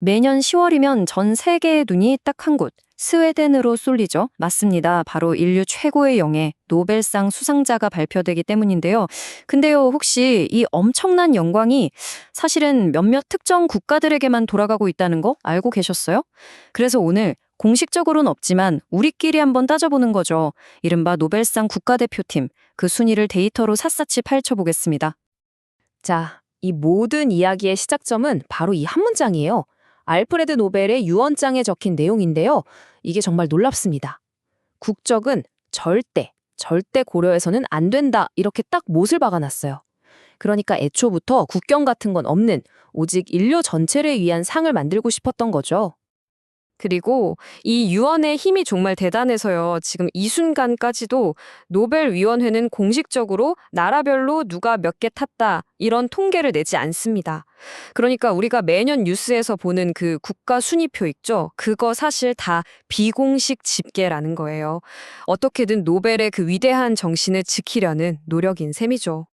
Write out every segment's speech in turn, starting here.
매년 10월이면 전 세계의 눈이 딱 한 곳, 스웨덴으로 쏠리죠. 맞습니다. 바로 인류 최고의 영예, 노벨상 수상자가 발표되기 때문인데요. 근데요, 혹시 이 엄청난 영광이 사실은 몇몇 특정 국가들에게만 돌아가고 있다는 거 알고 계셨어요? 그래서 오늘 공식적으로는 없지만 우리끼리 한번 따져보는 거죠. 이른바 노벨상 국가대표팀, 그 순위를 데이터로 샅샅이 파헤쳐보겠습니다. 자, 이 모든 이야기의 시작점은 바로 이 한 문장이에요. 알프레드 노벨의 유언장에 적힌 내용인데요. 이게 정말 놀랍습니다. 국적은 절대 고려해서는 안 된다. 이렇게 딱 못을 박아놨어요. 그러니까 애초부터 국경 같은 건 없는 오직 인류 전체를 위한 상을 만들고 싶었던 거죠. 그리고 이 유언의 힘이 정말 대단해서요. 지금 이 순간까지도 노벨위원회는 공식적으로 나라별로 누가 몇 개 탔다 이런 통계를 내지 않습니다. 그러니까 우리가 매년 뉴스에서 보는 그 국가 순위표 있죠? 그거 사실 다 비공식 집계라는 거예요. 어떻게든 노벨의 그 위대한 정신을 지키려는 노력인 셈이죠.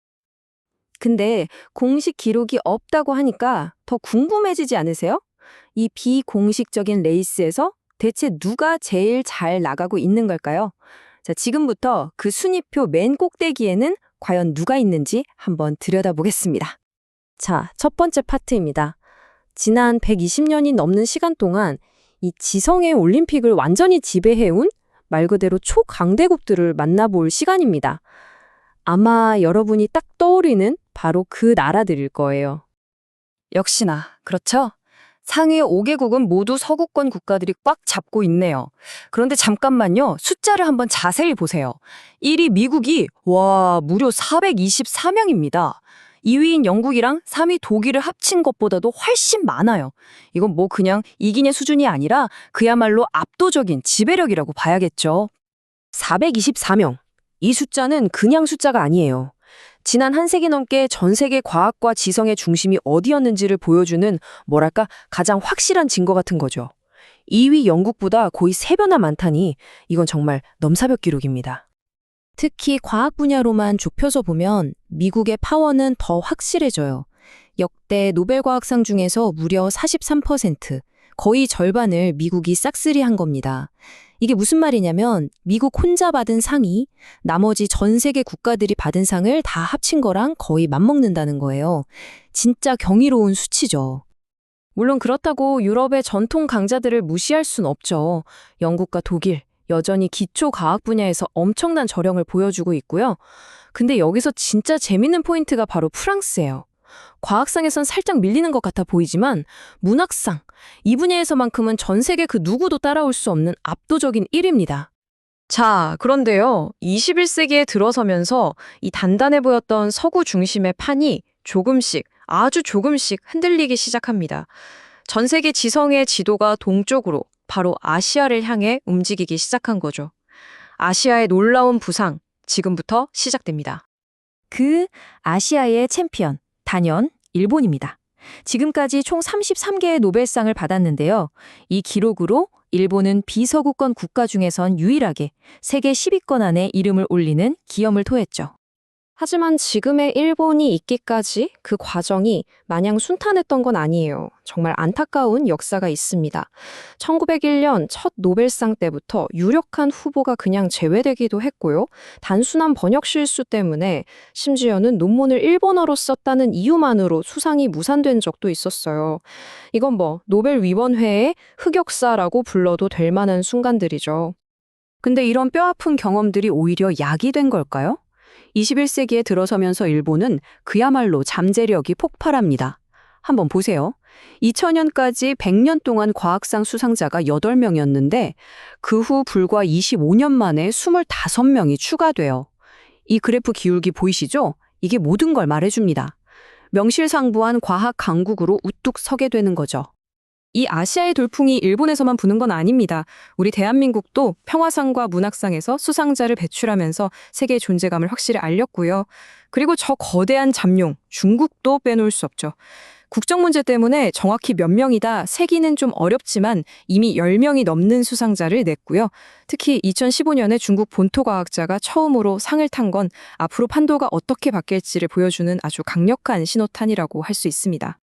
근데 공식 기록이 없다고 하니까 더 궁금해지지 않으세요? 이 비공식적인 레이스에서 대체 누가 제일 잘 나가고 있는 걸까요? 자, 지금부터 그 순위표 맨 꼭대기에는 과연 누가 있는지 한번 들여다보겠습니다. 자, 첫 번째 파트입니다. 지난 120년이 넘는 시간 동안 이 지성의 올림픽을 완전히 지배해온 말 그대로 초강대국들을 만나볼 시간입니다. 아마 여러분이 딱 떠오르는 바로 그 나라들일 거예요. 역시나 그렇죠? 상위 5개국은 모두 서구권 국가들이 꽉 잡고 있네요. 그런데 잠깐만요. 숫자를 한번 자세히 보세요. 1위 미국이 무려 424명입니다. 2위인 영국이랑 3위 독일을 합친 것보다도 훨씬 많아요. 이건 뭐 그냥 이긴의 수준이 아니라 그야말로 압도적인 지배력이라고 봐야겠죠. 424명. 이 숫자는 그냥 숫자가 아니에요. 지난 한 세기 넘게 전 세계 과학과 지성의 중심이 어디였는지를 보여주는 뭐랄까 가장 확실한 증거 같은 거죠. 2위 영국보다 거의 3배나 많다니 이건 정말 넘사벽 기록입니다. 특히 과학 분야로만 좁혀서 보면 미국의 파워는 더 확실해져요. 역대 노벨과학상 중에서 무려 43%, 거의 절반을 미국이 싹쓸이한 겁니다. 이게 무슨 말이냐면 미국 혼자 받은 상이 나머지 전 세계 국가들이 받은 상을 다 합친 거랑 거의 맞먹는다는 거예요. 진짜 경이로운 수치죠. 물론 그렇다고 유럽의 전통 강자들을 무시할 순 없죠. 영국과 독일, 여전히 기초 과학 분야에서 엄청난 저력을 보여주고 있고요. 근데 여기서 진짜 재밌는 포인트가 바로 프랑스예요. 과학상에선 살짝 밀리는 것 같아 보이지만 문학상, 이 분야에서만큼은 전 세계 그 누구도 따라올 수 없는 압도적인 1위입니다. 자, 그런데요. 21세기에 들어서면서 이 단단해 보였던 서구 중심의 판이 아주 조금씩 흔들리기 시작합니다. 전 세계 지성의 지도가 동쪽으로 바로 아시아를 향해 움직이기 시작한 거죠. 아시아의 놀라운 부상, 지금부터 시작됩니다. 그 아시아의 챔피언, 단연 일본입니다. 지금까지 총 33개의 노벨상을 받았는데요. 이 기록으로 일본은 비서구권 국가 중에선 유일하게 세계 10위권 안에 이름을 올리는 기염을 토했죠. 하지만 지금의 일본이 있기까지 그 과정이 마냥 순탄했던 건 아니에요. 정말 안타까운 역사가 있습니다. 1901년 첫 노벨상 때부터 유력한 후보가 그냥 제외되기도 했고요. 단순한 번역 실수 때문에 심지어는 논문을 일본어로 썼다는 이유만으로 수상이 무산된 적도 있었어요. 이건 뭐 노벨위원회의 흑역사라고 불러도 될 만한 순간들이죠. 근데 이런 뼈아픈 경험들이 오히려 약이 된 걸까요? 21세기에 들어서면서 일본은 그야말로 잠재력이 폭발합니다. 한번 보세요. 2000년까지 100년 동안 과학상 수상자가 8명이었는데 그 후 불과 25년 만에 25명이 추가돼요. 이 그래프 기울기 보이시죠? 이게 모든 걸 말해줍니다. 명실상부한 과학 강국으로 우뚝 서게 되는 거죠. 이 아시아의 돌풍이 일본에서만 부는 건 아닙니다. 우리 대한민국도 평화상과 문학상에서 수상자를 배출하면서 세계의 존재감을 확실히 알렸고요. 그리고 저 거대한 잠룡, 중국도 빼놓을 수 없죠. 국적 문제 때문에 정확히 몇 명이다 세기는 좀 어렵지만 이미 10명이 넘는 수상자를 냈고요. 특히 2015년에 중국 본토 과학자가 처음으로 상을 탄 건 앞으로 판도가 어떻게 바뀔지를 보여주는 아주 강력한 신호탄이라고 할 수 있습니다.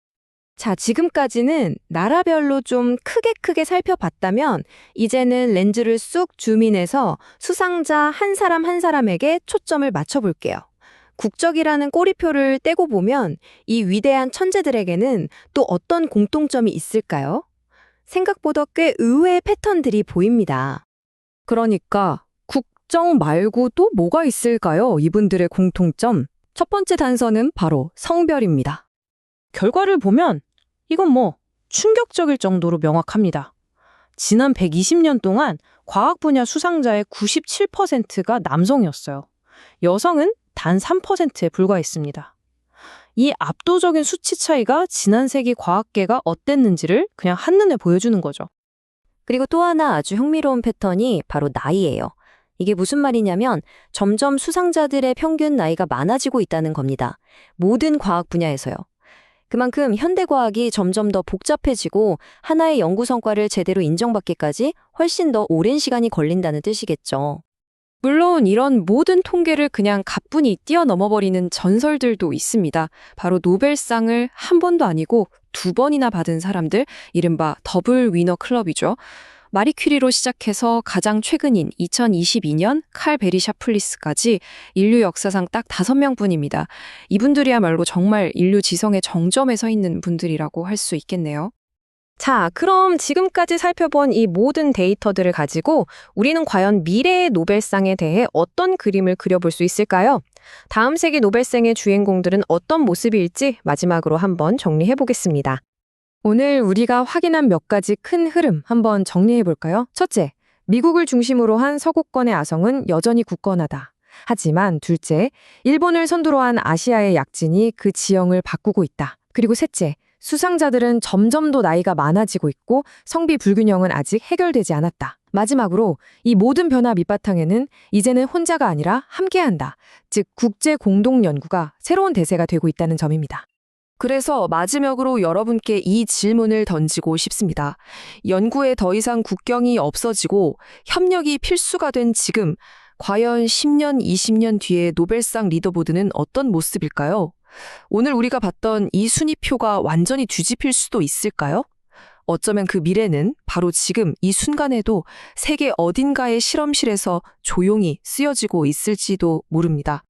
자, 지금까지는 나라별로 좀 크게 살펴봤다면 이제는 렌즈를 쑥 줌인해서 수상자 한 사람 한 사람에게 초점을 맞춰볼게요. 국적이라는 꼬리표를 떼고 보면 이 위대한 천재들에게는 또 어떤 공통점이 있을까요? 생각보다 꽤 의외의 패턴들이 보입니다. 그러니까 국정 말고 또 뭐가 있을까요? 이분들의 공통점. 첫 번째 단서는 바로 성별입니다. 결과를 보면 이건 뭐 충격적일 정도로 명확합니다. 지난 120년 동안 과학 분야 수상자의 97%가 남성이었어요. 여성은 단 3%에 불과했습니다. 이 압도적인 수치 차이가 지난 세기 과학계가 어땠는지를 그냥 한눈에 보여주는 거죠. 그리고 또 하나 아주 흥미로운 패턴이 바로 나이예요. 이게 무슨 말이냐면 점점 수상자들의 평균 나이가 많아지고 있다는 겁니다. 모든 과학 분야에서요. 그만큼 현대과학이 점점 더 복잡해지고 하나의 연구 성과를 제대로 인정받기까지 훨씬 더 오랜 시간이 걸린다는 뜻이겠죠. 물론 이런 모든 통계를 그냥 가뿐히 뛰어넘어버리는 전설들도 있습니다. 바로 노벨상을 한 번도 아니고 2번이나 받은 사람들, 이른바 더블 위너 클럽이죠. 마리 퀴리로 시작해서 가장 최근인 2022년 칼 베리 샤플리스까지 인류 역사상 딱 5명뿐입니다. 이분들이야말로 정말 인류 지성의 정점에 서 있는 분들이라고 할 수 있겠네요. 자, 그럼 지금까지 살펴본 이 모든 데이터들을 가지고 우리는 과연 미래의 노벨상에 대해 어떤 그림을 그려볼 수 있을까요? 다음 세기 노벨상의 주인공들은 어떤 모습일지 마지막으로 한번 정리해 보겠습니다. 오늘 우리가 확인한 몇 가지 큰 흐름 한번 정리해 볼까요? 첫째, 미국을 중심으로 한 서구권의 아성은 여전히 굳건하다. 하지만 둘째, 일본을 선두로 한 아시아의 약진이 그 지형을 바꾸고 있다. 그리고 셋째, 수상자들은 점점 더 나이가 많아지고 있고 성비 불균형은 아직 해결되지 않았다. 마지막으로 이 모든 변화 밑바탕에는 이제는 혼자가 아니라 함께한다. 즉 국제 공동 연구가 새로운 대세가 되고 있다는 점입니다. 그래서 마지막으로 여러분께 이 질문을 던지고 싶습니다. 연구에 더 이상 국경이 없어지고 협력이 필수가 된 지금, 과연 10년, 20년 뒤에 노벨상 리더보드는 어떤 모습일까요? 오늘 우리가 봤던 이 순위표가 완전히 뒤집힐 수도 있을까요? 어쩌면 그 미래는 바로 지금 이 순간에도 세계 어딘가의 실험실에서 조용히 쓰여지고 있을지도 모릅니다.